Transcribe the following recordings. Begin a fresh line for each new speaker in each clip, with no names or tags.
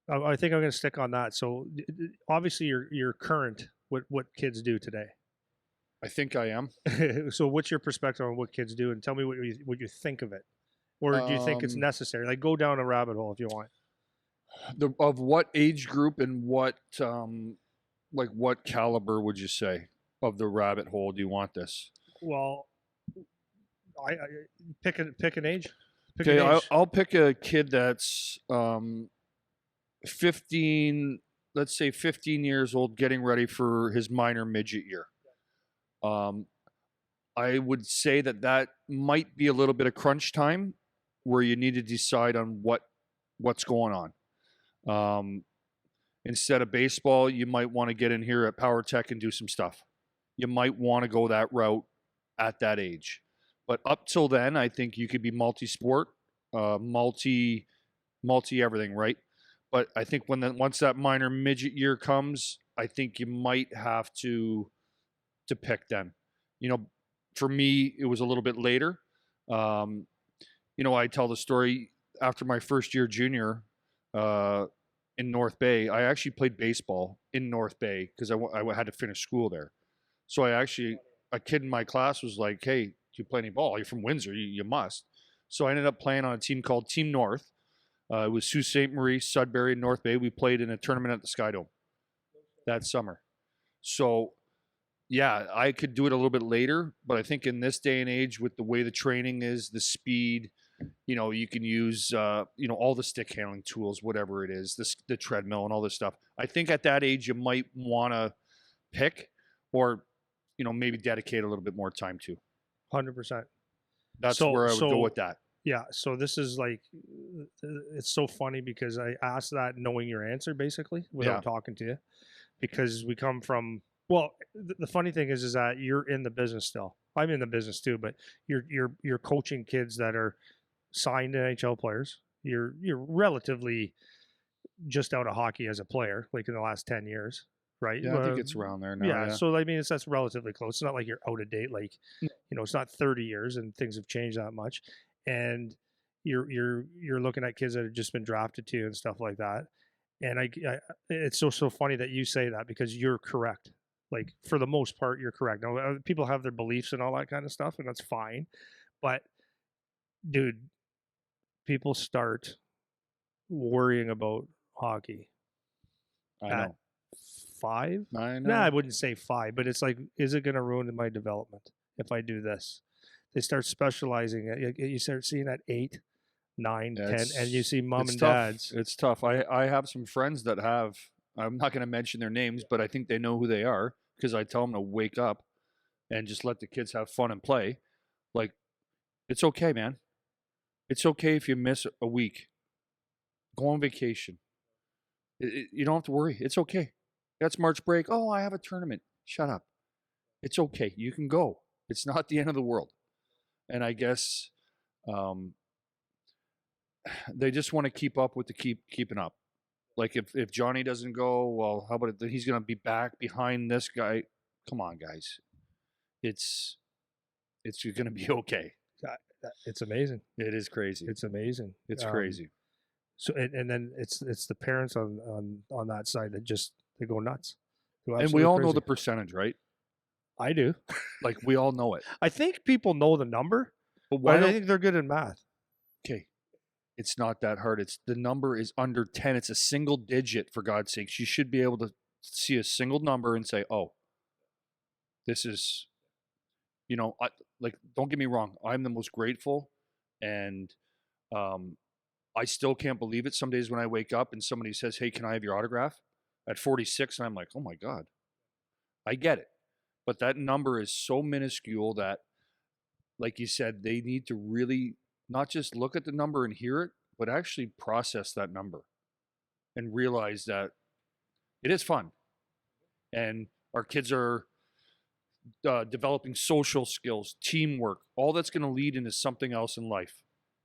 I think I'm going to stick on that. So obviously you're current with what kids do today.
I think I am.
So what's your perspective on what kids do, and tell me what you think of it, or do you think it's
Um,
necessary? Like go down a rabbit hole if you want.
of what age group and what like what caliber would you say of the rabbit hole do you want this?
Well, I pick an age, pick an
Okay, I'll,
age.
I'll pick a kid that's 15, let's say 15 years old, getting ready for his minor midget year. Um, I would say that that might be a little bit of crunch time where you need to decide on what's going on. Um, Instead of baseball, you might want to get in here at Power Tech and do some stuff. You might want to go that route at that age. But up till then, I think you could be multi-sport, multi everything, right? But I think once that minor midget year comes, I think you might have to pick then. You know, for me, it was a little bit later. Um, I tell the story after my first year junior uh, in North Bay. I actually played baseball in North Bay because I had to finish school there. So a kid in my class was like, "Hey, do you play any ball? You're from Windsor. You must." So I ended up playing on a team called Team North. It was Sault Ste. Marie, Sudbury, and North Bay. We played in a tournament at the Sky Dome that summer. So yeah, I could do it a little bit later, but I think in this day and age, with the way the training is, the speed, you can use, all the stick handling tools, whatever it is, the treadmill and all this stuff. I think at that age, you might want to pick or, maybe dedicate a little bit more time to.
100%.
That's
So
where I would go
so
with that.
yeah. So this is like, it's so funny because I asked that knowing your answer basically
Yeah.
without talking to you, because we come from. Well, the funny thing is that you're in the business still. I'm in the business too, but you're coaching kids that are signed NHL players. You're relatively just out of hockey as a player, like in the last 10 years, right?
Yeah, I think it's around there now.
Yeah.
Yeah.
So I mean, that's relatively close. It's not like you're out of date. Like, it's not 30 years and things have changed that much. And you're looking at kids that have just been drafted to and stuff like that. And it's so funny that you say that because you're correct. Like for the most part, you're correct. Now, people have their beliefs and all that kind of stuff, and that's fine. But dude, people start worrying about hockey
I
at
know.
5.
I
Nah, I
know.
wouldn't say 5, but it's like, is it going to ruin my development if I do this? They start specializing. You start seeing at 8, 9,
Yeah,
10, and you see mom
it's
and
tough.
dads.
It's tough. I have some friends that have. I'm not going to mention their names, but I think they know who they are because I tell them to wake up and just let the kids have fun and play. Like, it's okay, man. It's okay if you miss a week. Go on vacation. You don't have to worry. It's okay. That's March break. Oh, I have a tournament. Shut up. It's okay. You can go. It's not the end of the world. And I guess um, they just want to keep up with the keeping up. Like if Johnny doesn't go, well, how about it? He's going to be back behind this guy. Come on, guys. It's it's going to be okay.
It's amazing.
It is crazy.
It's amazing.
It's crazy.
So and then it's the parents on that side that just they go nuts, go
And we
absolutely
all know
crazy.
the percentage, right?
I do.
Like we all know it.
I think people know the number,
But
but
why
I
don't
think they're good in math.
okay, it's not that hard. It's the number is under 10. It's a single digit for God's sakes. You should be able to see a single number and say, "Oh, this is, like don't get me wrong. I'm the most grateful and um I still can't believe it some days when I wake up and somebody says, "Hey, can I have your autograph?" At 46 and I'm like, "Oh my god." I get it. But that number is so minuscule that like you said, they need to really not just look at the number and hear it, but actually process that number and realize that it is fun. And our kids are developing social skills, teamwork, all that's going to lead into something else in life.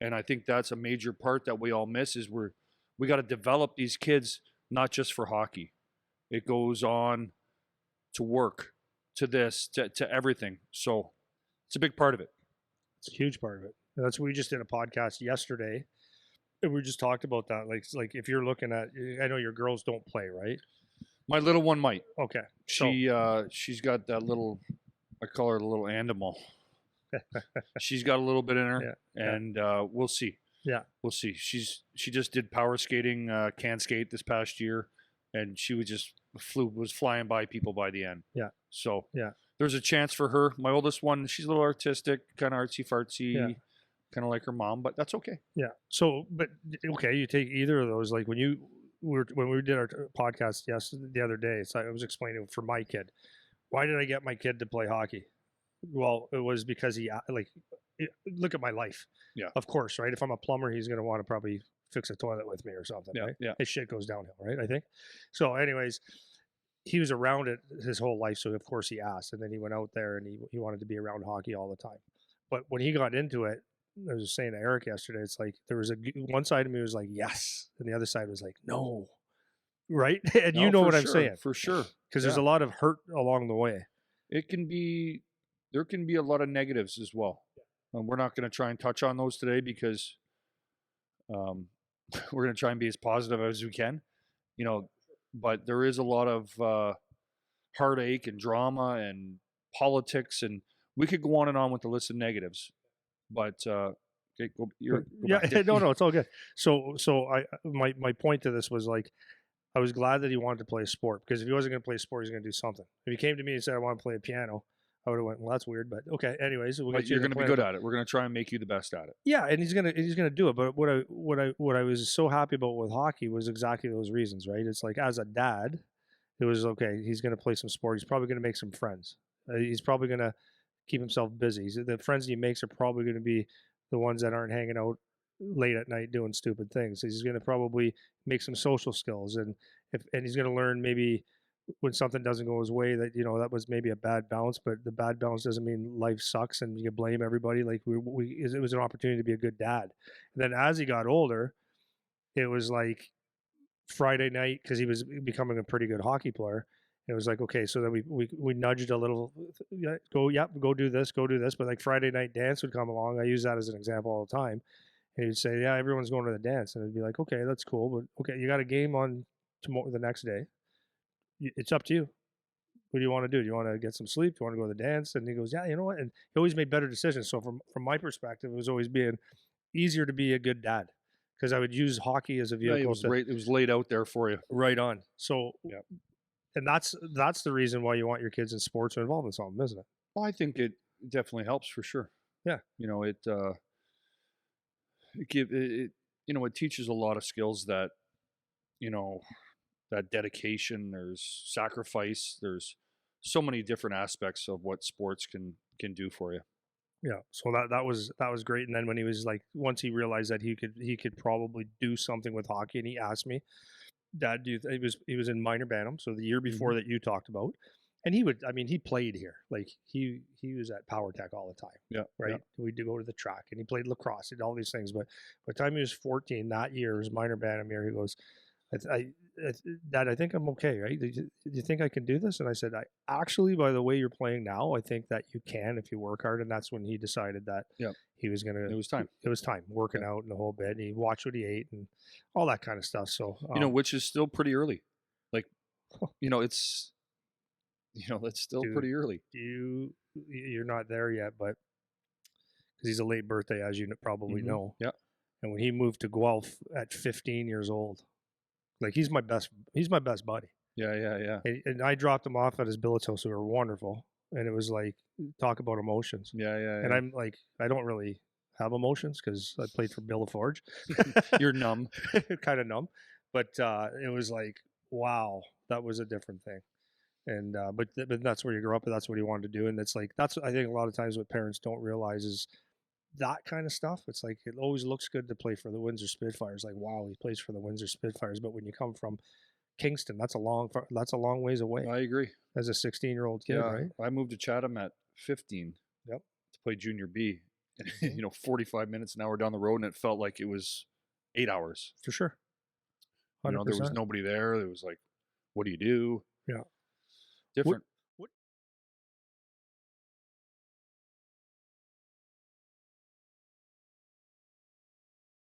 And I think that's a major part that we all miss is we got to develop these kids not just for hockey. It goes on to work, to this, to everything. So it's a big part of it.
It's a huge part of it. And that's we just did a podcast yesterday We just talked about that. Like if you're looking at, I know your girls don't play, right?
My little one might.
Okay. So
She's got that little, I call her the little animal. She's got a little bit in her,
yeah,
and we'll see.
yeah,
We'll see. She just did power skating, can skate this past year, and she was flying by people by the end.
yeah,
So
yeah,
there's a chance for her. My oldest one, she's a little artistic, kind of artsy
yeah,
fartsy, kind of like her mom, but that's okay.
yeah. So, but okay, you take either of those. Like when we did our podcast the other day, so I was explaining for my kid, why did I get my kid to play hockey? Well, it was because look at my life.
Yeah.
Of course, right? If I'm a plumber, he's going to want to probably fix a toilet with me or something,
Yeah,
right?
yeah.
His shit goes downhill, right? I think. So, anyways, he was around it his whole life, so of course he asked, and then he went out there and he wanted to be around hockey all the time. But when he got into it, I was just saying to Eric yesterday, it's like there was one side of me was like yes, and the other side was like no, right? And you know what I'm saying
for sure,
because there's a lot of hurt along the way.
There can be a lot of negatives as well. We're not going to try and touch on those today because we're going to try and be as positive as we can, but there is a lot of heartache and drama and politics, and we could go on and on with the list of negatives, but okay, go back.
No, it's all good. So my point to this was like, I was glad that he wanted to play a sport, because if he wasn't going to play a sport, he's going to do something. If he came to me and said, I want to play a piano, I would have went, well, that's weird, but okay. Anyways,
you're going to be good at it. We're going to try and make you the best at it.
Yeah, and he's gonna do it. But what I was so happy about with hockey was exactly those reasons, right? It's like, as a dad, it was okay. He's going to play some sport. He's probably going to make some friends. He's probably going to keep himself busy. The friends he makes are probably going to be the ones that aren't hanging out late at night doing stupid things. He's going to probably make some social skills, and he's going to learn maybe when something doesn't go his way that that was maybe a bad bounce, but the bad bounce doesn't mean life sucks and you can blame everybody. Like it was an opportunity to be a good dad. And then as he got older, it was like Friday night, because he was becoming a pretty good hockey player. It was like, okay, so then we nudged a little, go do this, but like Friday night dance would come along. I use that as an example all the time. And he'd say, yeah, everyone's going to the dance, and it'd be like, okay, that's cool, but okay, you got a game on tomorrow, the next day. It's up to you. What do you want to do? Do you want to get some sleep? Do you want to go to the dance? And he goes, yeah, you know what? And he always made better decisions. So from my perspective, it was always being easier to be a good dad, because I would use hockey as a vehicle.
It was laid out there for you.
Right on. So, and that's the reason why you want your kids in sports or involved in something, isn't it?
Well, I think it definitely helps for sure.
Yeah.
It teaches a lot of skills that, that dedication, there's sacrifice, there's so many different aspects of what sports can do for you.
Yeah. So that was great. And then when he was like, once he realized that he could probably do something with hockey, and he asked me, Dad, he was in minor bantam, so the year before that you talked about. And he played here. Like he was at Power Tech all the time.
Yeah.
Right.
Yeah.
We'd go to the track, and he played lacrosse and all these things. But by the time he was 14, that year, his minor bantam year, he goes, Dad, I think I'm okay, right? Do you think I can do this? And I said, actually, by the way you're playing now, I think that you can if you work hard. And that's when he decided that he was gonna.
It was time.
It was time, working out and the whole bit. And he watched what he ate and all that kind of stuff. So
which is still pretty early. Like, it's that's still pretty early.
You're not there yet, but because he's a late birthday, as you probably know.
Yeah.
And when he moved to Guelph at 15 years old, like he's my best buddy.
Yeah.
And I dropped him off at his billet's house. They were wonderful. And it was like, talk about emotions.
Yeah.
And I'm like, I don't really have emotions because I played for Bill LaForge.
You're numb.
Kind of numb. But it was like, wow, that was a different thing. And but that's where you grow up, and that's what he wanted to do. And that's I think a lot of times what parents don't realize is that kind of stuff. It's like, it always looks good to play for the Windsor Spitfires. Like, wow, he plays for the Windsor Spitfires. But when you come from Kingston, that's a long ways away.
I agree.
As a 16-year-old kid, right?
I moved to Chatham at 15.
Yep.
To play junior B. 45 minutes an hour down the road, and it felt like it was 8 hours.
For sure. 100%.
There was nobody there. It was like, what do you do?
Yeah.
Different.